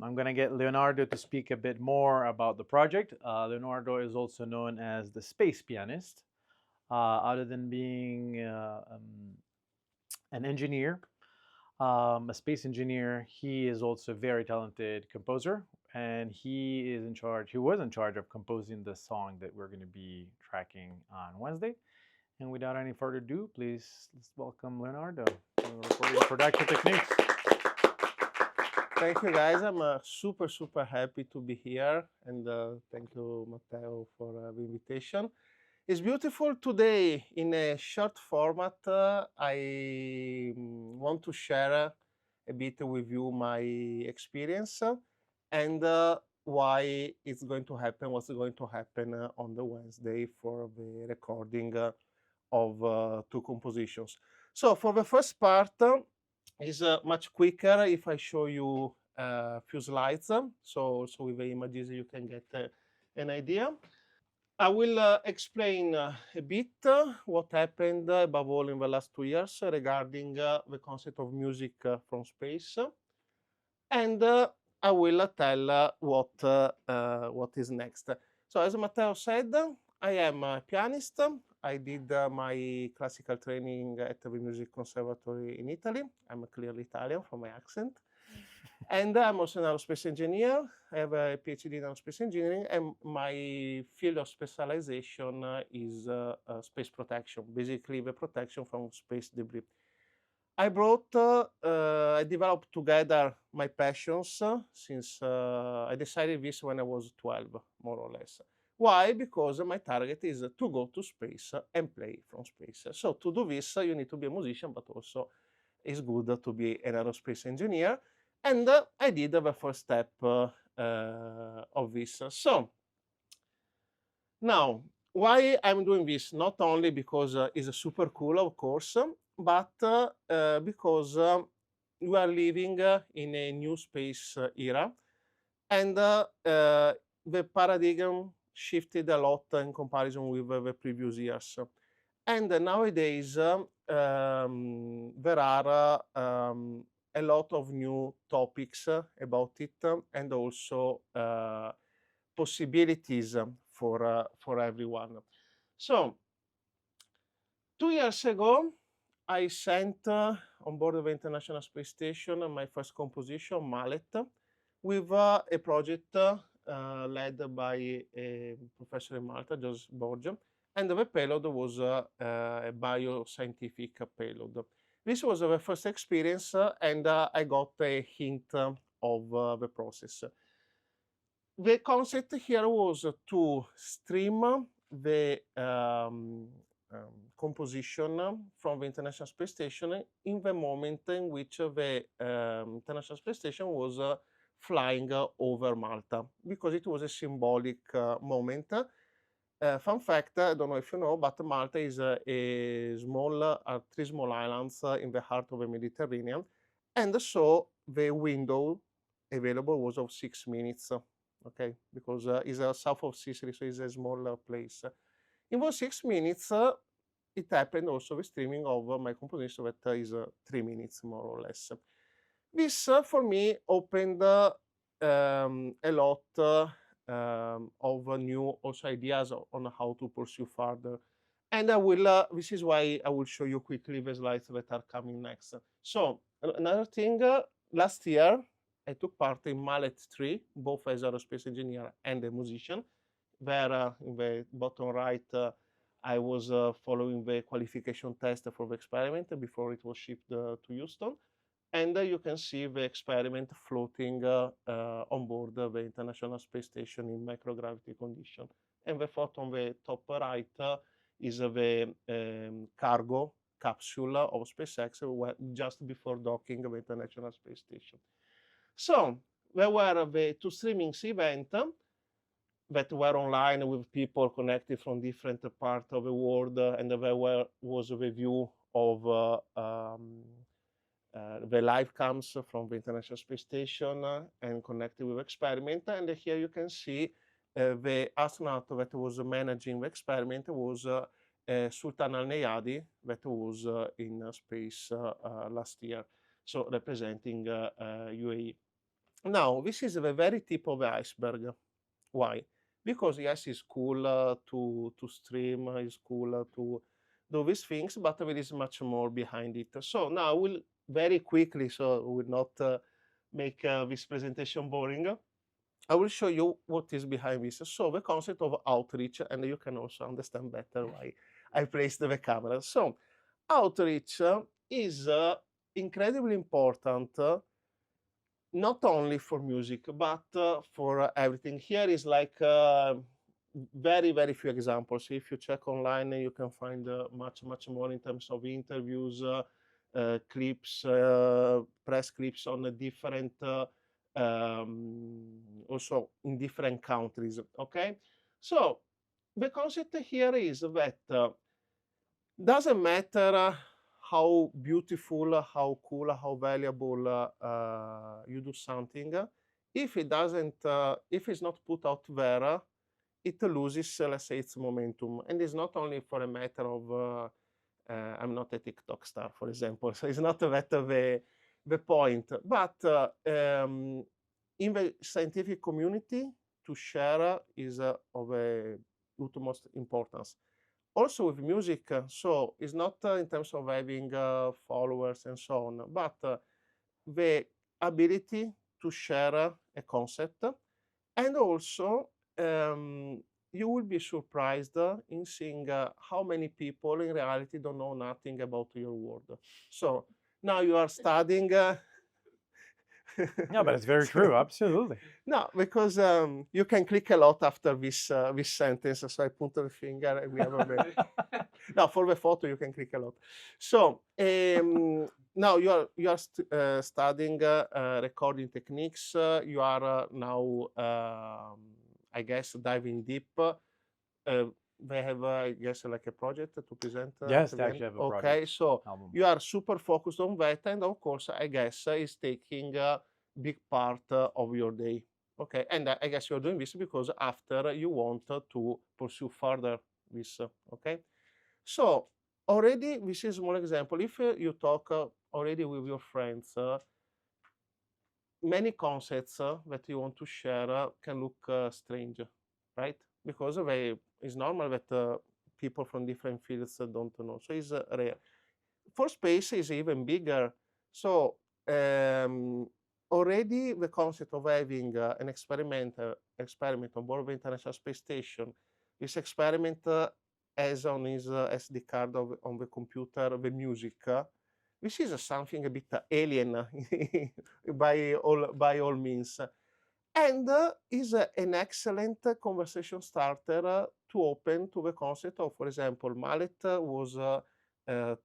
I'm going to get Leonardo to speak a bit more about the project. Leonardo is also known as the Space Pianist. Other than being an engineer, a space engineer, he is also a very talented composer, and he is in charge. He was in charge of composing the song that we're going to be tracking on Wednesday. And without any further ado, please let's welcome Leonardo to Recording Production Techniques. Thank you, guys. I'm super happy to be here, and thank you, Matteo, for the invitation. It's beautiful today. In a short format, I want to share a bit with you my experience and why it's going to happen, what's going to happen on the Wednesday for the recording of two compositions. So for the first part, is much quicker if I show you a few slides. So with the images you can get an idea. I will explain a bit what happened above all in the last 2 years regarding the concept of music from space. And I will tell what is next. So as Matteo said, I am a pianist. I did my classical training at the Music Conservatory in Italy. I'm clearly Italian from my accent. And I'm also an aerospace engineer. I have a PhD in aerospace engineering, and my field of specialization is space protection, basically the protection from space debris. I developed together my passions since I decided this when I was 12, more or less. Why? Because my target is to go to space and play from space. So to do this, you need to be a musician, but also it's good to be an aerospace engineer. And I did the first step of this. So now, why I'm doing this? Not only because it's super cool, of course, but because we are living in a new space era, and the paradigm shifted a lot in comparison with the previous years. And nowadays, there are a lot of new topics about it, and also possibilities for everyone. So 2 years ago, I sent on board of the International Space Station my first composition, Mallet, with a project led by a professor in Malta, Joseph Borgia, and the payload was a bioscientific payload. This was the first experience, and I got a hint of the process. The concept here was to stream the composition from the International Space Station in the moment in which the International Space Station was flying over Malta, because it was a symbolic moment. Fun fact, I don't know if you know, but Malta is three small islands in the heart of the Mediterranean, and so the window available was of 6 minutes. Okay, because it's south of Sicily, so it's a small place. In those 6 minutes, it happened also the streaming of my composition that is 3 minutes, more or less. This, for me, opened a lot of new also ideas on how to pursue further. And I will, this is why I will show you quickly the slides that are coming next. So another thing, last year, I took part in Mallet 3, both as aerospace engineer and a musician, where in the bottom right, I was following the qualification test for the experiment before it was shipped to Houston. And you can see the experiment floating on board the International Space Station in microgravity condition. And the photo on the top right is the cargo capsule of SpaceX just before docking the International Space Station. So there were the two streamings events that were online with people connected from different parts of the world, and there was a review of the live cams from the International Space Station and connected with the experiment. And here you can see the astronaut that was managing the experiment was Sultan Al-Neyadi, that was in space last year, so representing UAE. Now, this is the very tip of the iceberg. Why? Because yes, it's cool to stream, it's cool to do these things, but there is much more behind it. So now I will very quickly, so I will not make this presentation boring. I will show you what is behind this. So the concept of outreach, and you can also understand better why I placed the camera. So outreach is incredibly important, not only for music, but for everything. Here is like very, very few examples. If you check online, you can find much, much more in terms of interviews, clips, press clips on a different, also in different countries. Okay, so the concept here is that doesn't matter how beautiful, how cool, how valuable you do something. If it doesn't, if it's not put out there, it loses, let's say, its momentum. And it's not only for a matter of, I'm not a TikTok star, for example, so it's not that the point. But in the scientific community, to share is of a utmost importance. Also with music, so it's not in terms of having followers and so on, but the ability to share a concept, and also you will be surprised in seeing how many people in reality don't know nothing about your world. So now you are studying. Yeah, but it's very true. Absolutely. No, because you can click a lot after this sentence. So I point the finger and we have a bit. No, for the photo you can click a lot. So now you are studying recording techniques. You are now, I guess, diving deep. They have, I guess, like a project to present. Yes, at they the actually end. have a Okay, project so album. you are super focused on that, and of course, I guess, is taking a big part of your day. Okay, and I guess you're doing this because after you want to pursue further this. Okay, so already this is one example. If you talk already with your friends, many concepts that you want to share can look strange, right? Because it's normal that people from different fields don't know. So it's rare. For space is even bigger. So already the concept of having an experiment on board the International Space Station, this experiment has on his SD card on the computer the music. This is something a bit alien by all means, and is an excellent conversation starter to open to the concept of, for example, Mallet was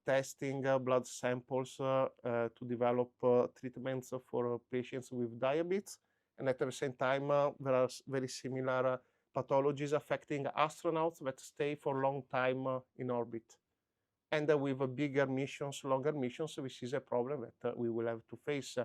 testing blood samples to develop treatments for patients with diabetes, and at the same time there are very similar pathologies affecting astronauts that stay for a long time in orbit. And with bigger missions, longer missions, this is a problem that we will have to face.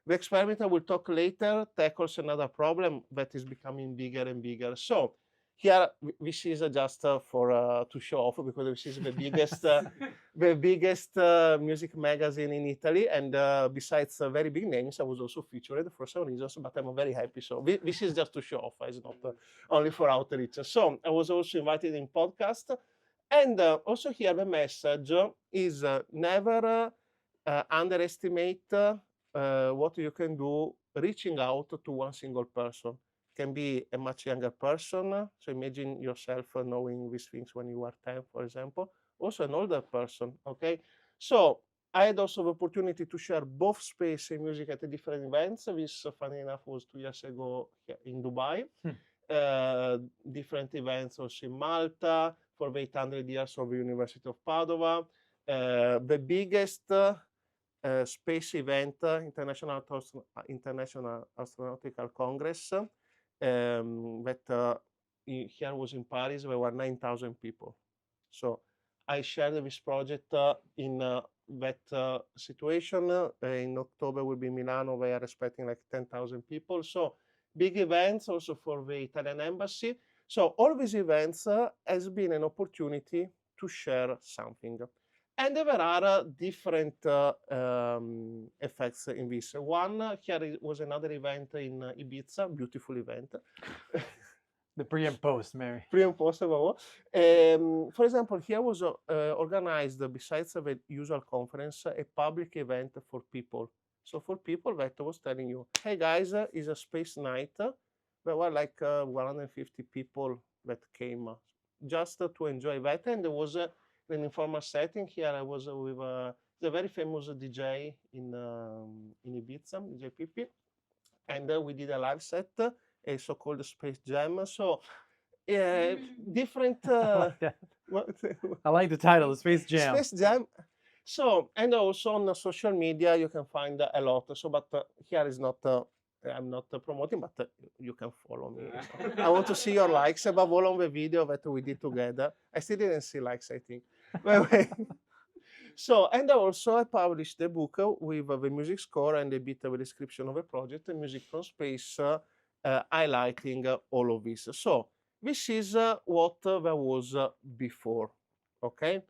The experiment I will talk later tackles another problem that is becoming bigger and bigger. So here, this is just for to show off, because this is the biggest, the biggest music magazine in Italy, and besides very big names, I was also featured for some reasons. But I'm very happy. So this is just to show off. It's not only for outreach. So I was also invited in podcast, and also here the message is never underestimate what you can do reaching out to one single person. Can be a much younger person. So imagine yourself knowing these things when you were 10, for example. Also an older person, okay? So I had also the opportunity to share both space and music at different events. This, funny enough, was 2 years ago in Dubai. Different events also in Malta for the 800 years of the University of Padova. The biggest space event, International Astronautical Congress, that here was in Paris. There were 9,000 people. So I shared this project in that situation. In October will be Milano. They are expecting like 10,000 people. So big events also for the Italian embassy. So all these events has been an opportunity to share something. And there are different effects in this. One, here was another event in Ibiza, beautiful event. The pre and post, Mary. Pre and post above. For example, here was organized, besides the usual conference, a public event for people. So for people that was telling you, hey guys, it's a space night. There were like 150 people that came just to enjoy that. And there was an informal setting. Here I was with the very famous DJ in Ibiza, DJ Pippi. And we did a live set, a so-called Space Jam. So different. I like that. What? I like the title, the Space Jam. Space Jam. So, and also on social media, you can find a lot. So, but here is not, I'm not promoting, but you can follow me. So I want to see your likes above all on the video that we did together. I still didn't see likes, I think. So, and also I published a book with the music score and a bit of a description of the project, Music from Space, highlighting all of this. So, this is what there was before, okay?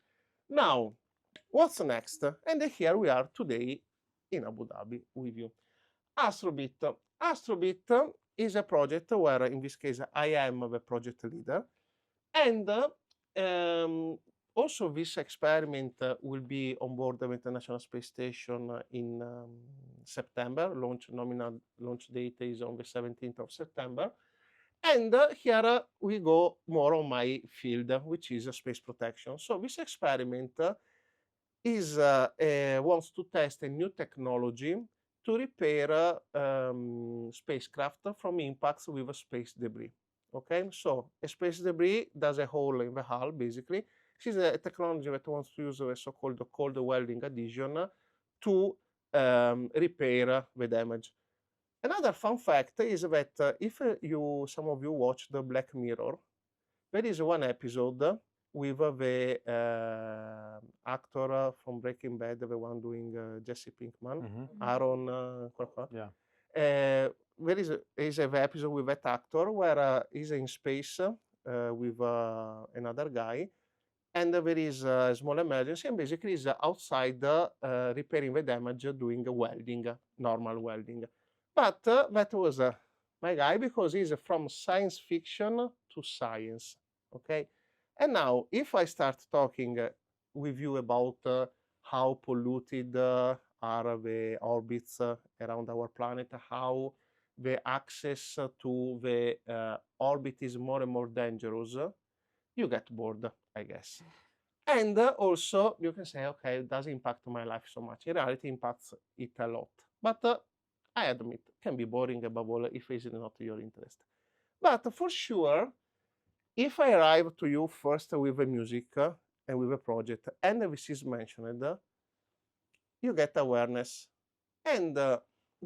Now, what's next? And here we are today in Abu Dhabi with you. Astrobit. Astrobit is a project where, in this case, I am the project leader. And also this experiment will be on board the International Space Station in September. Nominal launch date is on the 17th of September. And here we go more on my field, which is space protection. So this experiment is wants to test a new technology to repair spacecraft from impacts with space debris. Okay, so a space debris does a hole in the hull, basically. This is a technology that wants to use a so-called cold welding adhesion to repair the damage. Another fun fact is that if some of you watch the Black Mirror, there is one episode with the actor from Breaking Bad, the one doing Jesse Pinkman, Aaron. Yeah. There is an episode with that actor where he's in space with another guy, and there is a small emergency, and basically he's outside repairing the damage, doing welding, normal welding. But that was my guy, because he's from science fiction to science, okay? And now, if I start talking with you about how polluted are the orbits around our planet, how the access to the orbit is more and more dangerous, you get bored, I guess. And also, you can say, okay, it doesn't impact my life so much. In reality, it impacts it a lot. But I admit, it can be boring above all if it's not your interest. But for sure, if I arrive to you first with the music and with a project, and this is mentioned, you get awareness. And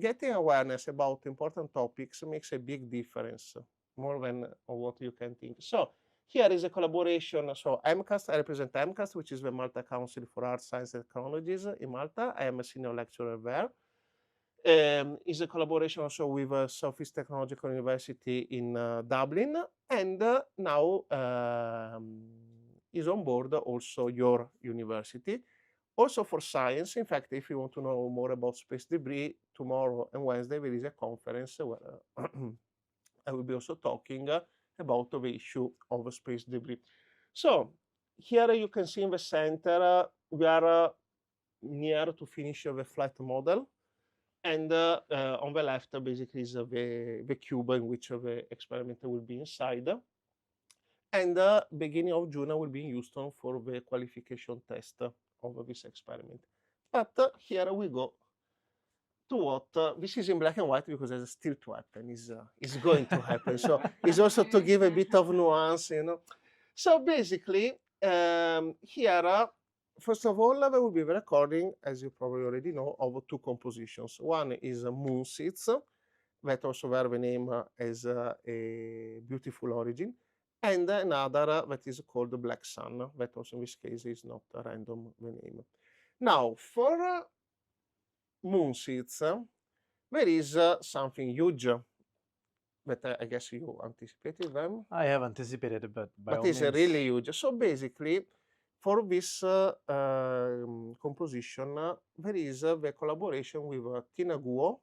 getting awareness about important topics makes a big difference, more than what you can think. So here is a collaboration. So MCAST, I represent MCAST, which is the Malta Council for Arts, Science and Technologies in Malta. I am a senior lecturer there. Is a collaboration also with Southeast Technological University in Dublin, and now is on board also York University, also for science. In fact, if you want to know more about space debris, tomorrow and Wednesday there is a conference where I will be also talking about the issue of space debris. So here you can see in the center, we are near to finish the flight model. And on the left, basically, is the cube in which the experiment will be inside. And beginning of June, I will be in Houston for the qualification test of this experiment. But here we go to what, this is in black and white because it's still to happen, is going to happen. So it's also to give a bit of nuance, you know. So basically, here, first of all, there will be the recording, as you probably already know, of two compositions. One is Moon Seeds, that also bear the name as a beautiful origin, and another that is called the Black Sun, that also in this case is not a random the name. Now, for Moon Seeds, there is something huge that I guess you anticipated them. I have anticipated it, but by all it's means. really huge. So basically, For this composition, there is the collaboration with Tina Guo,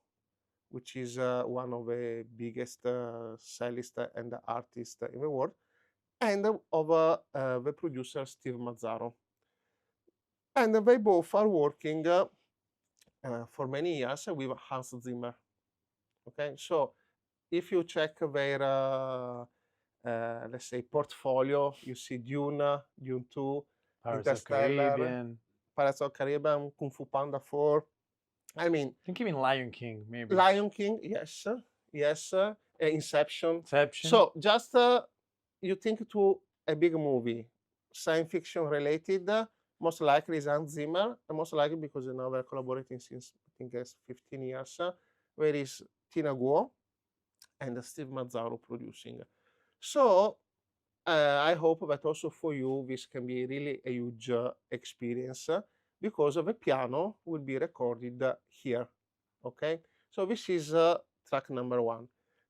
which is one of the biggest cellists and artists in the world, and of the producer Steve Mazzaro. And they both are working for many years with Hans Zimmer. Okay, so if you check their let's say portfolio, you see Dune, Dune 2, Pirates of Interstellar, Caribbean. Pirates of Caribbean, Kung Fu Panda 4. I mean, I think even Lion King, maybe. Lion King, yes, yes, Inception. Inception. So just you think to a big movie, science fiction related, most likely is Hans Zimmer, and most likely because now we're collaborating since I think it's 15 years, where is Tina Guo and Steve Mazzaro producing. So I hope that also for you this can be really a huge experience because the piano will be recorded here. Okay, so this is track number 1.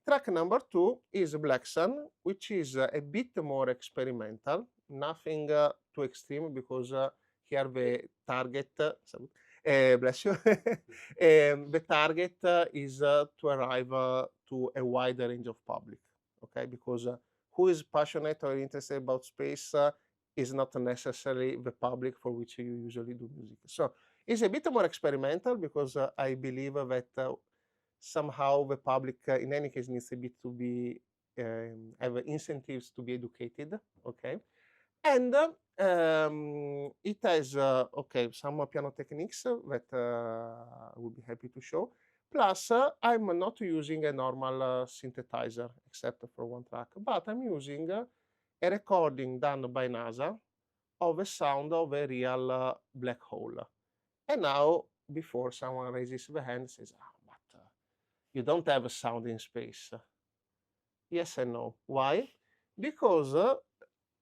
Track number 2 is Black Sun, which is a bit more experimental, nothing too extreme because here the target, bless you, the target is to arrive to a wider range of public, okay, because who is passionate or interested about space is not necessarily the public for which you usually do music. So it's a bit more experimental because I believe that somehow the public, in any case, needs a bit to be have incentives to be educated. Okay, and it has okay some piano techniques that I would be happy to show. Plus, I'm not using a normal synthesizer except for one track, but I'm using a recording done by NASA of the sound of a real black hole. And now, before someone raises the hand and says, but you don't have a sound in space. Yes and no. Why? Because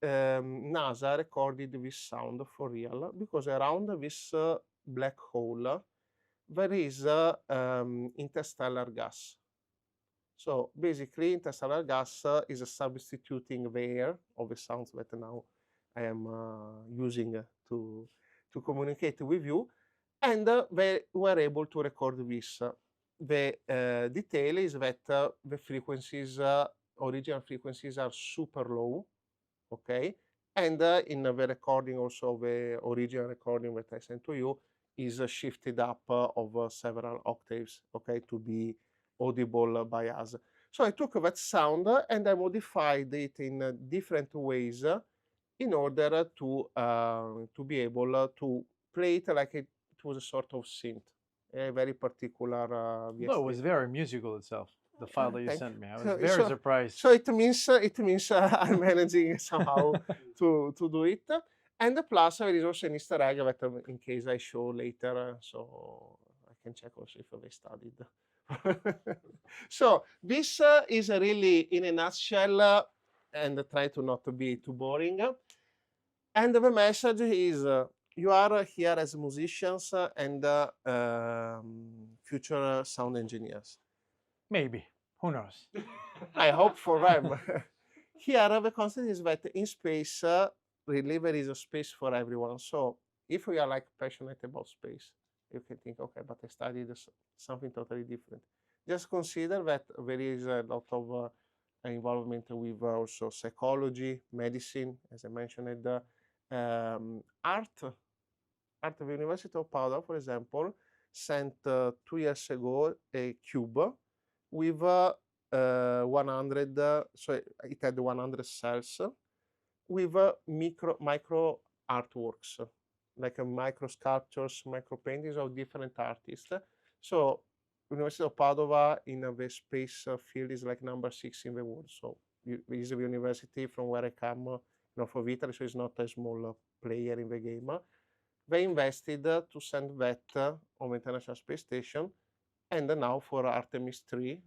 NASA recorded this sound for real, because around this black hole, there is interstellar gas. So basically, interstellar gas is substituting the air of the sounds that now I am using to communicate with you, and they were able to record this. The detail is that the frequencies, original frequencies, are super low, okay? And in the recording, also the original recording that I sent to you is shifted up of several octaves, okay, to be audible by us. So I took that sound and I modified it in different ways in order to be able to play it like it was a sort of synth, a very particular VST. No, it was very musical itself. The file that you sent me, I was So- very so- surprised. So it means I'm managing somehow to do it. And plus there is also an Easter egg that in case I show later, so I can check also if they studied. So this is really in a nutshell, and try to not to be too boring. And the message is you are here as musicians and future sound engineers. Maybe. Who knows? I hope for them. Here, the concept is that in space, really there is a space for everyone. So if we are like passionate about space, you can think, okay, but I studied something totally different. Just consider that there is a lot of involvement with also psychology, medicine, as I mentioned, art. Art of the University of Padua, for example, sent 2 years ago a cube with 100, so it had 100 cells with micro artworks, like micro sculptures, micro paintings of different artists. So University of Padova in the space field is like number 6 in the world. So it is a university from where I come, north of Italy, so it's not a small player in the game. They invested to send that on the International Space Station, and now for Artemis 3,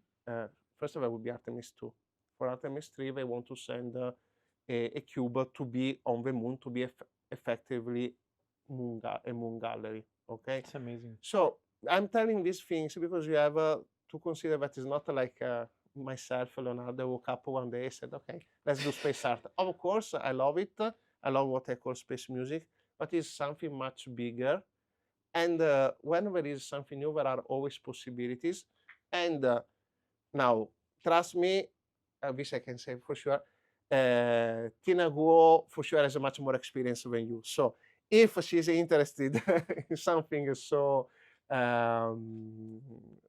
first of all, it would be Artemis 2. For Artemis 3, they want to send a cube to be on the moon, to be effectively a moon gallery. Okay, it's amazing. So I'm telling these things because you have to consider that it's not like myself, Leonardo, woke up one day and said, okay, let's do space art. Of course, I love it. I love what I call space music, but it's something much bigger. And when there is something new, there are always possibilities. And now, trust me, this I can say for sure. Tina Guo for sure has a much more experience than you. So if she's interested in something so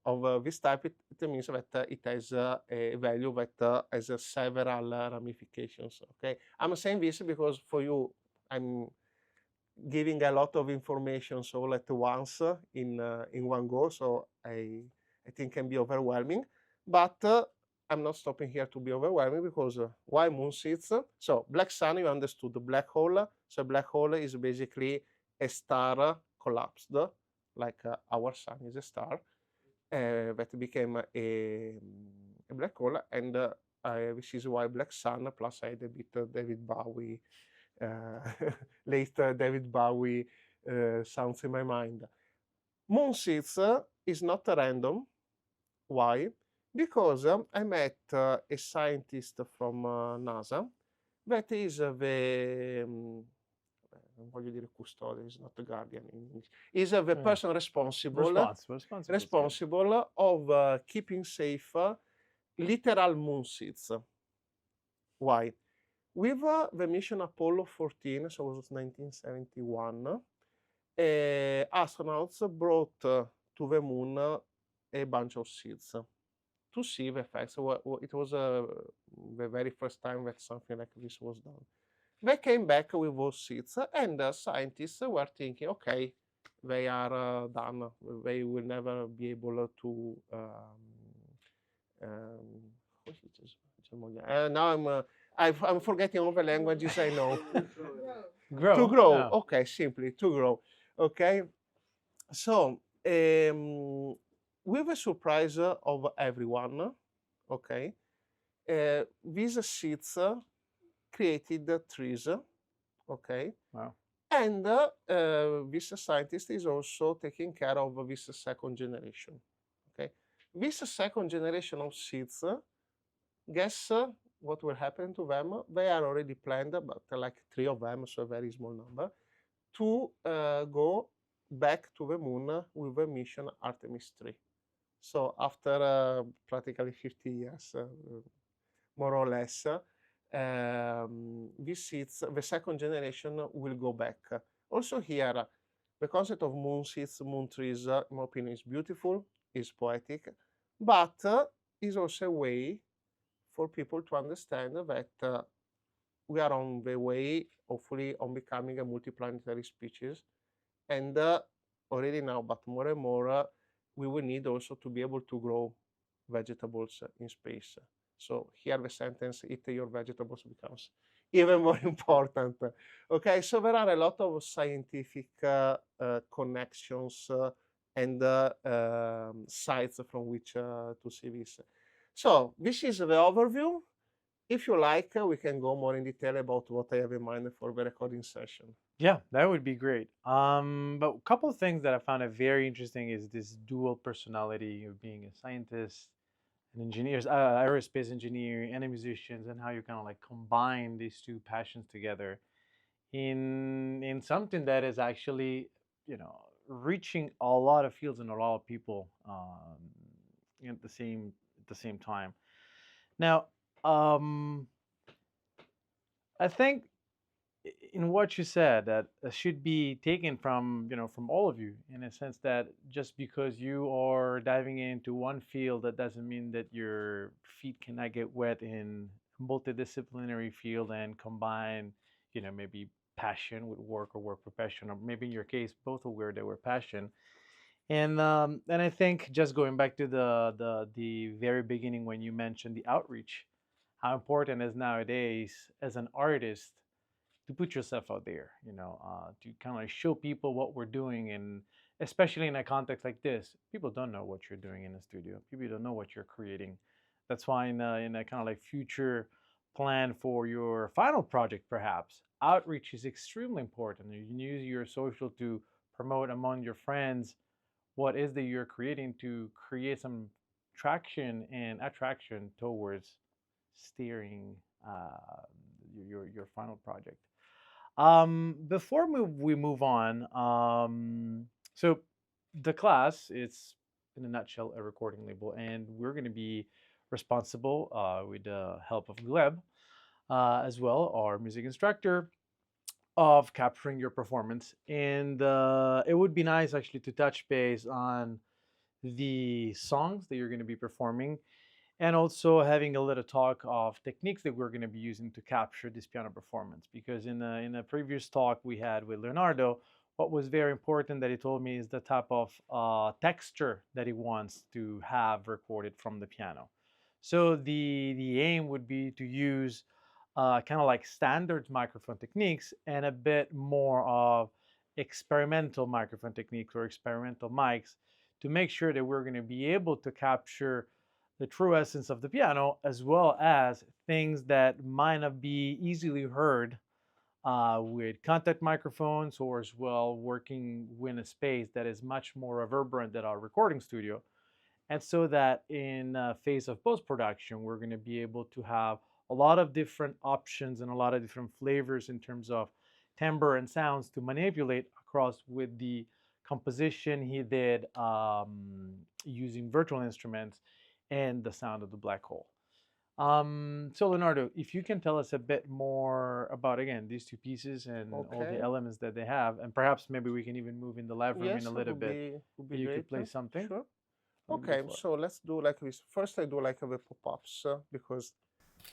of this type, it means that it has a value that has several ramifications. Okay, I'm saying this because for you, I'm giving a lot of information all at once in one go. So I think can be overwhelming, but I'm not stopping here to be overwhelming because why moon seeds? So black sun, you understood the black hole. So black hole is basically a star collapsed, like our sun is a star that became a black hole, and this is why black sun plus I had a bit David Bowie, late David Bowie sounds in my mind. Moon seeds is not random. Why? Because I met a scientist from NASA that is non voglio dire custode, is not the guardian in English, is the person responsible of keeping safe literal moon seeds. Why? With the mission Apollo 14, so it was 1971, astronauts brought to the moon a bunch of seeds to see the effects. It was the very first time that something like this was done. They came back with those seeds, and scientists were thinking, okay, they are done. They will never be able to. Now I'm forgetting all the languages I know. Grow. To grow. Yeah. Okay, simply to grow. Okay. So with the surprise of everyone, okay, these seeds created trees, okay, Wow. and this scientist is also taking care of this second generation, okay. This second generation of seeds, guess what will happen to them? They are already planned, but like 3 of them, so a very small number, to go back to the moon with the mission Artemis 3. So after practically 50 years, more or less, these seeds, the second generation will go back. Also here, the concept of moon seeds, moon trees, in my opinion, is beautiful, is poetic, but is also a way for people to understand that we are on the way, hopefully, on becoming a multiplanetary species. And already now, but more and more, we will need also to be able to grow vegetables in space. So here the sentence, eat your vegetables, becomes even more important. Okay, so there are a lot of scientific connections and sites from which to see this. So this is the overview. If you like, we can go more in detail about what I have in mind for the recording session. Yeah, that would be great. But a couple of things that I found very interesting is this dual personality of being a scientist, an engineer, aerospace engineer, and a musician, and how you kind of like combine these two passions together in something that is actually, reaching a lot of fields and a lot of people at the same time. Now, I think in what you said that should be taken from all of you, in a sense that just because you are diving into one field, that doesn't mean that your feet cannot get wet in multidisciplinary field and combine, maybe passion with work or work profession, or maybe in your case both of where they were passion. And I think just going back to the very beginning when you mentioned the outreach, how important is nowadays as an artist to put yourself out there, to kind of like show people what we're doing. And especially in a context like this, people don't know what you're doing in the studio. People don't know what you're creating. That's why in a kind of like future plan for your final project, perhaps, outreach is extremely important. You can use your social to promote among your friends what is that you're creating to create some traction and attraction towards steering your final project. Before we move on, so the class, it's in a nutshell a recording label, and we're going to be responsible with the help of Gleb as well, our music instructor, of capturing your performance. And it would be nice actually to touch base on the songs that you're going to be performing, and also having a little talk of techniques that we're going to be using to capture this piano performance. Because in a previous talk we had with Leonardo, what was very important that he told me is the type of texture that he wants to have recorded from the piano. So the aim would be to use kind of like standard microphone techniques and a bit more of experimental microphone techniques or experimental mics to make sure that we're going to be able to capture the true essence of the piano, as well as things that might not be easily heard with contact microphones, or as well working in a space that is much more reverberant than our recording studio. And so that in phase of post-production, we're going to be able to have a lot of different options and a lot of different flavors in terms of timbre and sounds to manipulate across with the composition he did using virtual instruments and the sound of the black hole. So Leonardo, if you can tell us a bit more about, again, these two pieces and all the Okay. elements that they have, and perhaps maybe we can even move in the live room in Yes, a little bit. would be You great. could play something. Sure. I'll give you the Okay, floor. so let's do like this. First, I do like the pop-ups because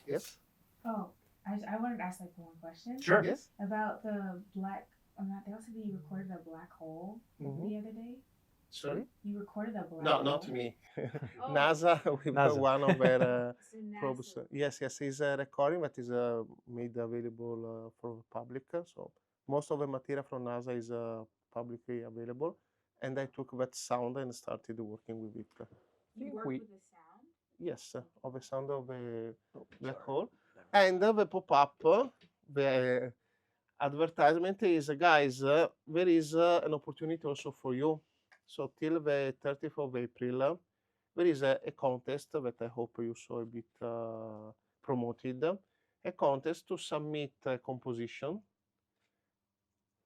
yes. Oh, I wanted to ask like one question. Sure. Yes. About the black. Matteo said that you recorded a black hole the other day. Sorry. You recorded a black No, hole. not me. Oh. NASA, with NASA. one of their So NASA. probes. Yes, it's a recording that is made available for the public. So most of the material from NASA is publicly available. And I took that sound and started working with it. You worked with the sound? Yes, of the sound of a black hole. And the pop-up, the advertisement is, guys, there is an opportunity also for you. So till the 30th of April, there is a contest that I hope you saw a bit promoted, a contest to submit a composition,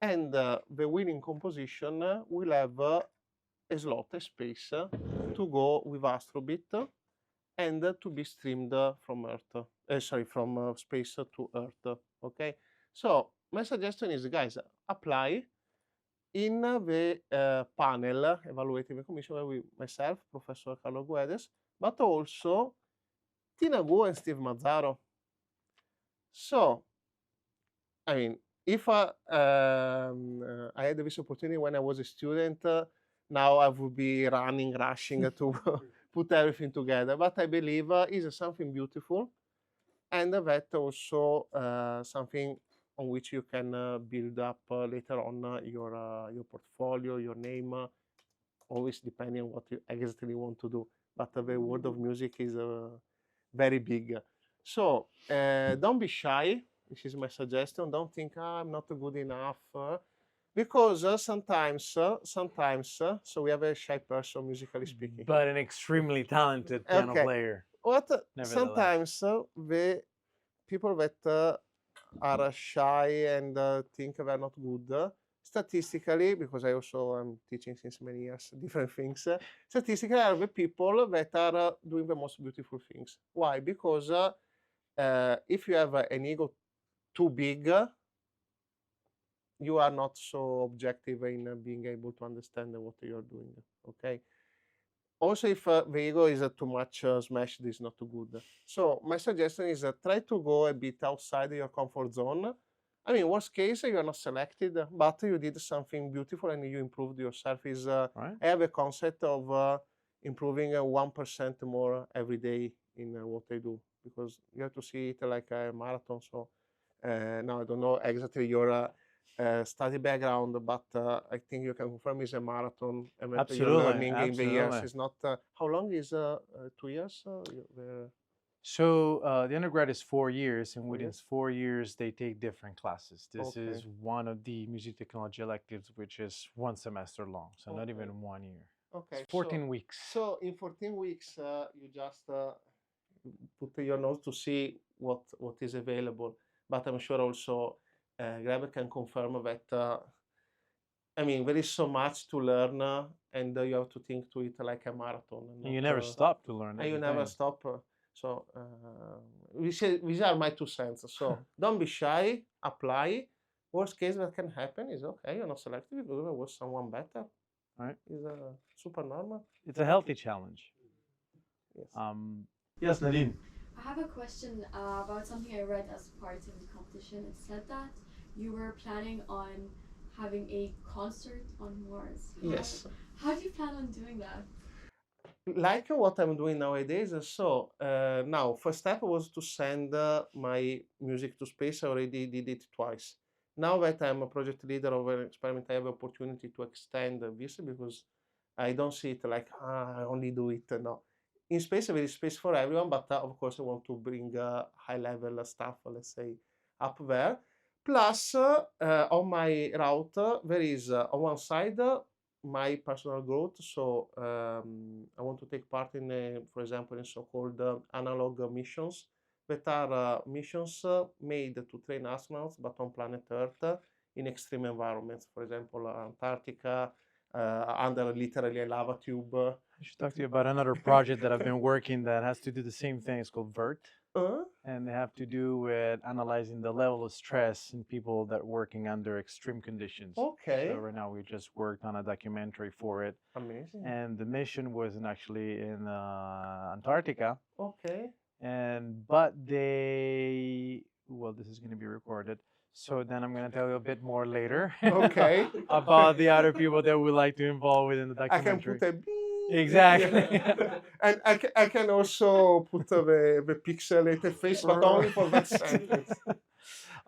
and the winning composition will have a slot, a space to go with Astrobit and to be streamed from Earth, from space to Earth. Okay, so my suggestion is, guys, apply in the panel evaluating the commission with myself, Professor Carlo Guedes, but also Tina Gu and Steve Mazzaro. So, I mean, if I had this opportunity when I was a student, now I would be rushing to put everything together. But I believe it's something beautiful, and that also something on which you can build up later on your portfolio, your name, always depending on what you exactly want to do. But the world of music is very big. So don't be shy. This is my suggestion. Don't think I'm not good enough. Because sometimes, so we have a shy person, musically speaking. But an extremely talented piano Okay. player. What Nevertheless. sometimes the people that are shy and think they're not good, statistically, because I also am teaching since many years different things, statistically are the people that are doing the most beautiful things. Why? Because if you have an ego too big, you are not so objective in being able to understand what you're doing. Okay. Also, if the ego is too much smashed, it's not too good. So my suggestion is try to go a bit outside your comfort zone. I mean, worst case, you are not selected, but you did something beautiful and you improved yourself. Right. I have a concept of improving 1% more every day in what I do, because you have to see it like a marathon. So now I don't know exactly your study background, but I think you can confirm it's a marathon and that you're Absolutely, learning in the years. absolutely. It's not, how long is 2 years? So the undergrad is 4 years, and 4 within years? 4 years they take different classes. This Okay. is one of the music technology electives, which is 1 semester long, so not Okay. even 1 year. Okay. It's 14 weeks. So in 14 weeks, you just put your nose to see what is available. But I'm sure also Greg can confirm that. I mean, there is so much to learn, and you have to think to it like a marathon. And you never stop to learn. And you never stop. So these are my 2 cents. So don't be shy. Apply. Worst case that can happen is okay. You're not selected because there was someone better. Right. It's super normal. It's a healthy challenge. Yes. Yes, Nadine. I have a question about something I read as part of the competition. It said that you were planning on having a concert on Mars. Yes. How do you plan on doing that? Like what I'm doing nowadays. So now, first step was to send my music to space. I already did it twice. Now that I'm a project leader of an experiment, I have the opportunity to extend this because I don't see it like, I only do it. No. In space, there is space for everyone, but of course, I want to bring high-level stuff, let's say, up there. Plus, on my route, there is on one side my personal growth. So I want to take part in, for example, in so-called analog missions that are missions made to train astronauts, but on planet Earth in extreme environments. For example, Antarctica, under literally a lava tube. I should talk to you about another project that I've been working that has to do the same thing. It's called VERT. And they have to do with analyzing the level of stress in people that are working under extreme conditions. Okay. So right now we just worked on a documentary for it. Amazing. And the mission was actually in Antarctica. Okay. But this is going to be recorded. So then I'm going to tell you a bit more later. Okay. About the other people that we like to involve within the documentary. I can put a beep. Exactly. And I can also put the pixelated face, but only for that sentence.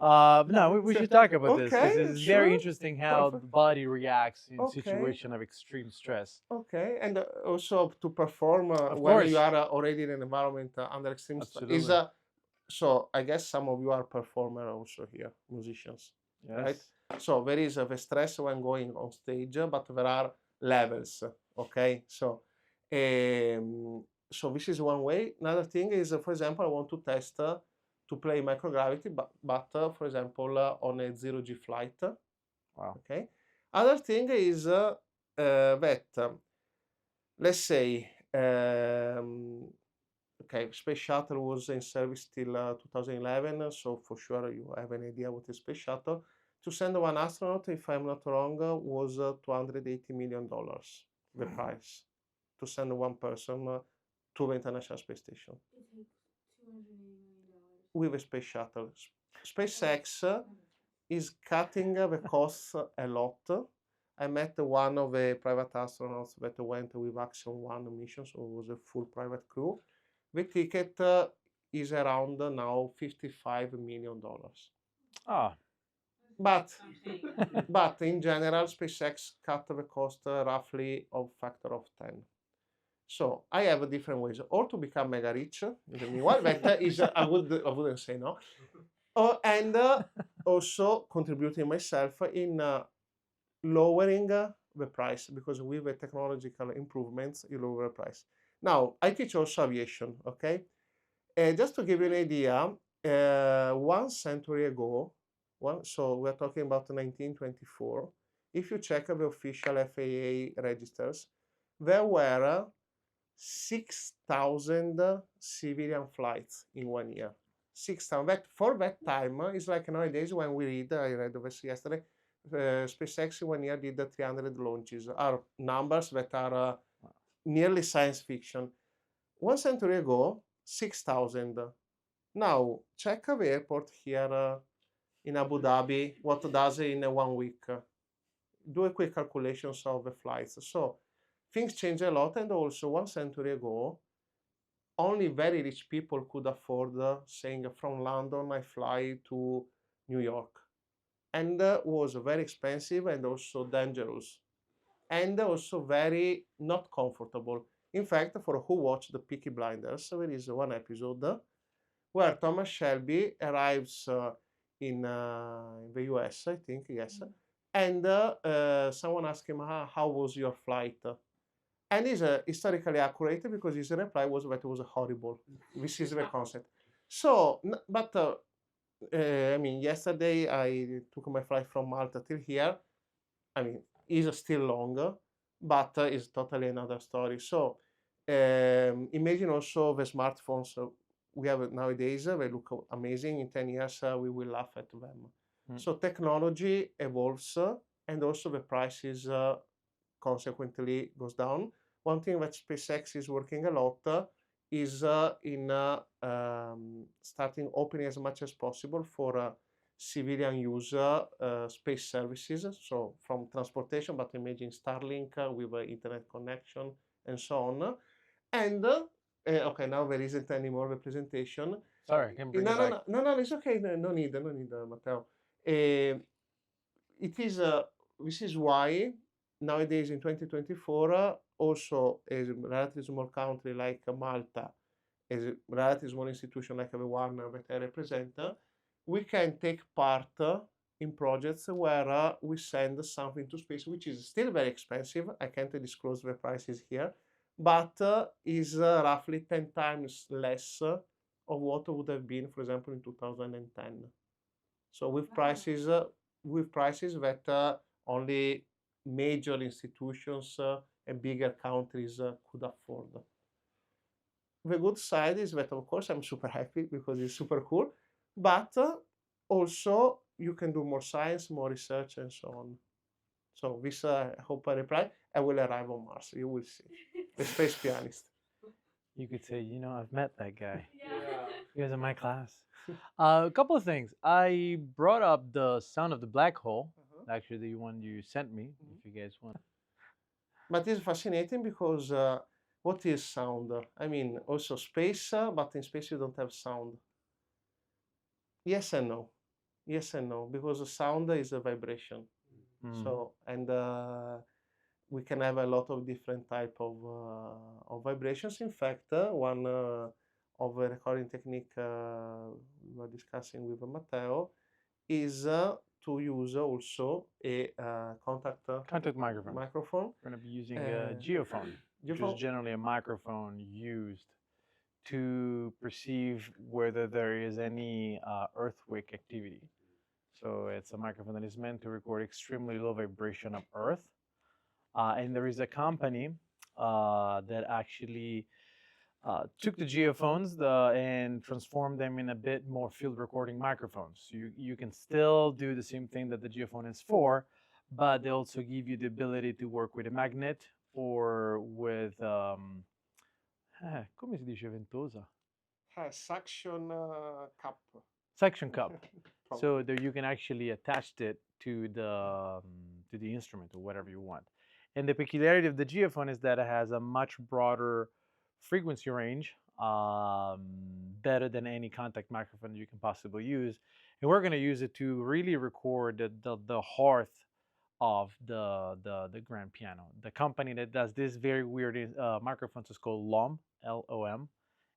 No, we should talk about this. Okay, It's very sure. interesting how the body reacts in Okay. situation of extreme stress. Okay, and also to perform when course. you are already in an environment under extreme stress. Absolutely. So I guess some of you are performers also here, musicians. Yes. Right? So there is the stress when going on stage, but there are levels. Okay, so this is one way. Another thing is, for example, I want to test to play microgravity, but for example, on a 0G flight. Wow. Okay. Other thing is that, let's say, okay, Space Shuttle was in service till 2011, so for sure you have an idea what is Space Shuttle. To send one astronaut, if I'm not wrong, was $280 million, the price, to send one person to the International Space Station. It takes $280 million. With a Space Shuttle. SpaceX is cutting the costs a lot. I met one of the private astronauts that went with Axiom 1 mission, so it was a full private crew. The ticket is around now $55 million. Ah. But in general, SpaceX cut the cost roughly of factor of 10. So I have different ways, or to become mega rich. In the meanwhile, that is I wouldn't say no. And also contributing myself in lowering the price, because with the technological improvements, you lower the price. Now, I teach also aviation, okay? Just to give you an idea, 1 century ago, so we're talking about 1924, if you check the official FAA registers, there were 6,000 civilian flights in 1 year. 6,000. That for that time is like nowadays when we read, I read this yesterday, SpaceX in 1 year did 300 launches, are numbers that are nearly science fiction. 1 century ago, 6,000. Now, check the airport here in Abu Dhabi, what does it in 1 week? Do a quick calculations of the flights. So things change a lot, and also 1 century ago, only very rich people could afford saying from London I fly to New York, and was very expensive and also dangerous, and also very not comfortable. In fact, for who watched the Peaky Blinders, there is one episode where Thomas Shelby arrives in the US, I think, yes, and someone asked him, how was your flight? And it's historically accurate because his reply was that it was horrible. This is the concept. So, but I mean, yesterday I took my flight from Malta till here. I mean, it's still longer, but it's totally another story. So imagine also the smartphones we have nowadays. They look amazing. In 10 years, we will laugh at them. Mm. So technology evolves, and also the prices consequently goes down. One thing that SpaceX is working a lot is in starting opening as much as possible for civilian use space services. So from transportation, but imagine Starlink with internet connection and so on. And okay, now there isn't any more representation. Sorry, I can bring No, it no, back. no, no, no, it's okay. No, no need, Matteo. It is this is why nowadays in 2024 also a relatively small country like Malta, as a relatively small institution like the one that I represent, we can take part in projects where we send something to space, which is still very expensive. I can't disclose the prices here, but is roughly 10 times less of what would have been, for example, in 2010. So with prices that only major institutions and bigger countries could afford. The good side is that, of course, I'm super happy because it's super cool, but also you can do more science, more research, and so on. So this, I hope I reply. I will arrive on Mars. You will see. The space pianist. You could say, you know, I've met that guy. Yeah. He was in my class. A couple of things. I brought up the sound of the black hole. Actually, the one you sent me, if you guys want. But it's fascinating because what is sound? I mean, also space, but in space you don't have sound. Yes and no. Yes and no, because the sound is a vibration. Mm. So, and we can have a lot of different type of vibrations. In fact, one of a recording technique we were discussing with Matteo is to use also a Contact microphone. microphone. We're going to be using a geophone, which is generally a microphone used to perceive whether there is any earthquake activity. So it's a microphone that is meant to record extremely low vibration of Earth. And there is a company that actually took the geophones and transformed them in a bit more field recording microphones. So you can still do the same thing that the geophone is for, but they also give you the ability to work with a magnet or with, come si dice ventosa? Suction cup. Suction cup. So that you can actually attach it to the instrument or whatever you want. And the peculiarity of the geophone is that it has a much broader frequency range, better than any contact microphone you can possibly use. And we're going to use it to really record the hearth of the grand piano. The company that does this very weird microphones is called LOM, LOM,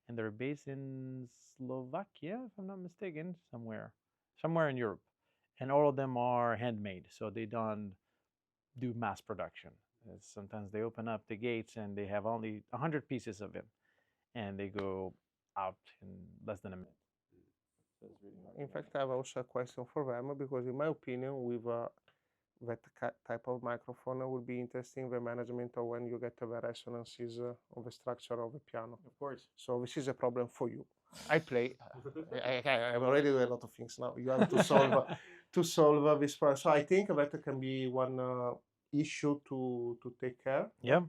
and they're based in Slovakia, if I'm not mistaken, somewhere in Europe. And all of them are handmade, so they don't do mass production. Sometimes they open up the gates and they have only 100 pieces of them, and they go out in less than a minute. So it's really hard. In fact, I have also a question for them because, in my opinion, with that type of microphone would be interesting the management of when you get the resonances of the structure of the piano. Of course. So this is a problem for you. I play. I'm already doing a lot of things now. You have to solve this problem. So I think that can be one issue to take care. Yeah.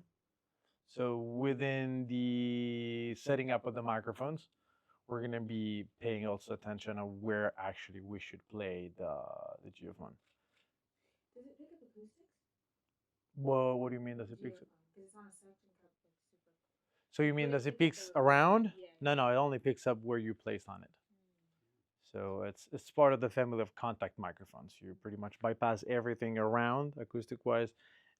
So within the setting up of the microphones, we're going to be paying also attention on where actually we should play the geophone. Does it pick up acoustics? Well, what do you mean? Does it pick? Because it's on a suction cup, like super. So you mean But does it picks picks the- around? Yeah. No, it only picks up where you place on it. So it's part of the family of contact microphones. You pretty much bypass everything around acoustic-wise,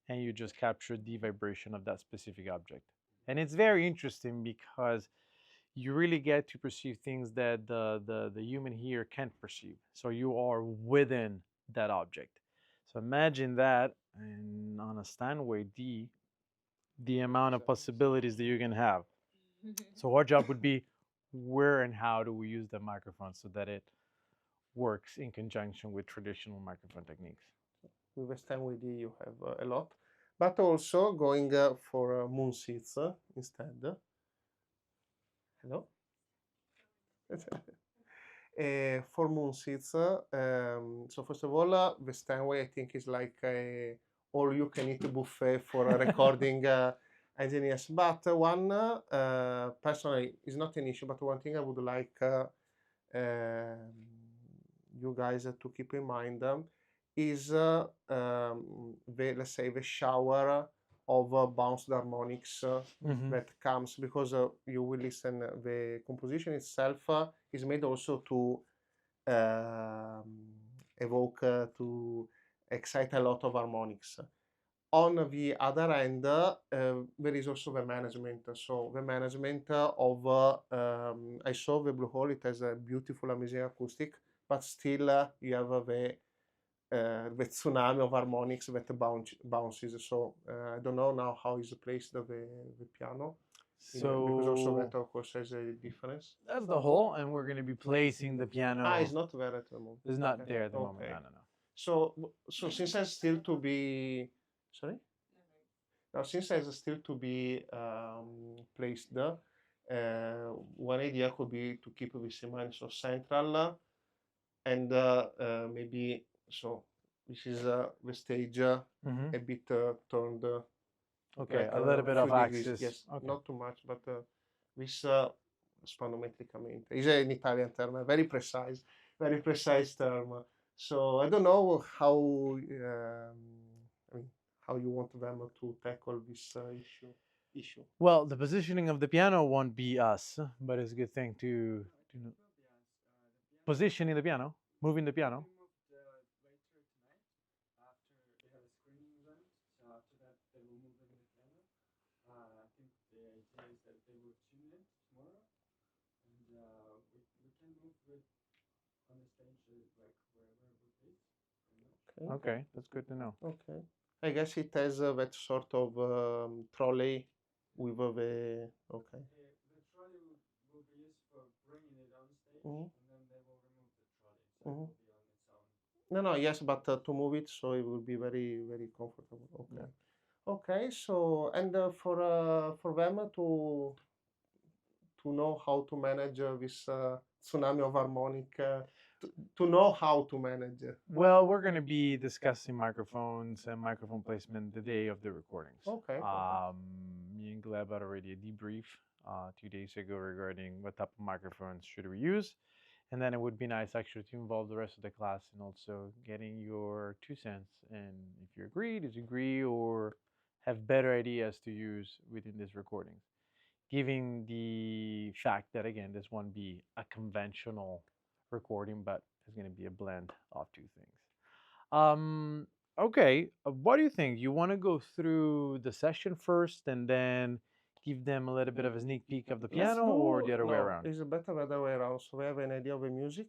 and you just capture the vibration of that specific object. And it's very interesting because you really get to perceive things that the human ear can't perceive. So you are within that object. So imagine that, and on a Steinway D, the amount of possibilities that you can have. So our job would be where and how do we use the microphone so that it works in conjunction with traditional microphone techniques. With a stand with you have a lot, but also going for moon seats instead. Hello. For moon seats, so first of all, the Steinway I think is like a all-you-can-eat buffet for recording engineers. But one personally is not an issue. But one thing I would like you guys to keep in mind is let's say the shower of bounced harmonics that comes, because you will listen, the composition itself is made also to evoke, to excite a lot of harmonics. On the other end, there is also the management. So the management of, I saw the Blue Hole, it has a beautiful, amazing acoustic, but still you have the tsunami of harmonics that bounces. So I don't know now how is placed the piano. Because also that of course has a difference. That's the whole, and we're going to be placing the piano. It's not there at the moment. It's not there at the moment. No. So since it's still to be, sorry? Now since it's still to be placed, one idea could be to keep this in mind. So central, and maybe, so this is the stage a bit turned. Okay, a little bit of axis. Yes, okay. Not too much, but this spanometricamente is an Italian term, a very precise term. So I don't know how how you want them to tackle this issue. Well, the positioning of the piano won't be us, but it's a good thing to positioning the piano, moving the piano. Okay, that's good to know. Okay, I guess it has that sort of trolley with the okay. The trolley will be used for bringing it on stage, and then they will remove the trolley, so it will be on its own. No, yes, but to move it, so it will be very, very comfortable. Okay. Yeah. Okay, so and for them to know how to manage this tsunami of harmonic, to know how to manage it. Well, we're going to be discussing microphones and microphone placement the day of the recordings. Okay. Me and Gleb had already a debrief 2 days ago regarding what type of microphones should we use. And then it would be nice actually to involve the rest of the class and also getting your 2 cents. And if you agree, disagree, or have better ideas to use within these recordings. Given the fact that, again, this won't be a conventional recording, but it's going to be a blend of 2 things. Okay, what do you think? You want to go through the session first and then give them a little bit of a sneak peek of the piano, or the other way around? It's better the other way around. So we have an idea of the music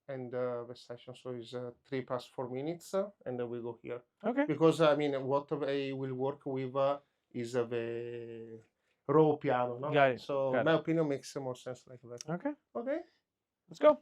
and the session. So it's 3 + 4 minutes, and then we go here. Okay. Because I mean, what I will work with is the raw piano. No? Got it. So Got my it. opinion makes more sense like that. Okay. Okay. Let's go.